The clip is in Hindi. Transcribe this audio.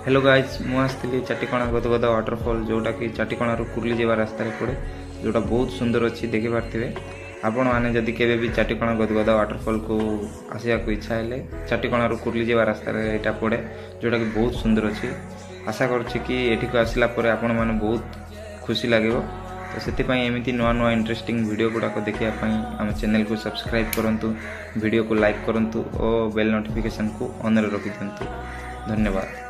हेलो गाइज मु आसती चाटिकणा गदगद वाटरफॉल जोटा कि चाटिकणा कुर्ली जावा रास्ता पड़े जोटा बहुत सुंदर अच्छी देखी पारे आपण मैंने जदि केवे भी चाटिकणा गदगद वाटरफॉल को आसवा इच्छा है चाटिकणा कुर्ली जावा रास्ता यहाँ पड़े जोटा कि बहुत सुंदर अच्छी आशा करी को आसला आपण मैंने बहुत खुशी लगे तो से एमती नुआ नुआ इंटरेस्टिंग वीडियो गुड़ाक देखापी आम चैनल को सब्सक्राइब करूँ वीडियो को लाइक करूँ और बेल नोटिफिकेशन को ऑन रखी दिंतु। धन्यवाद।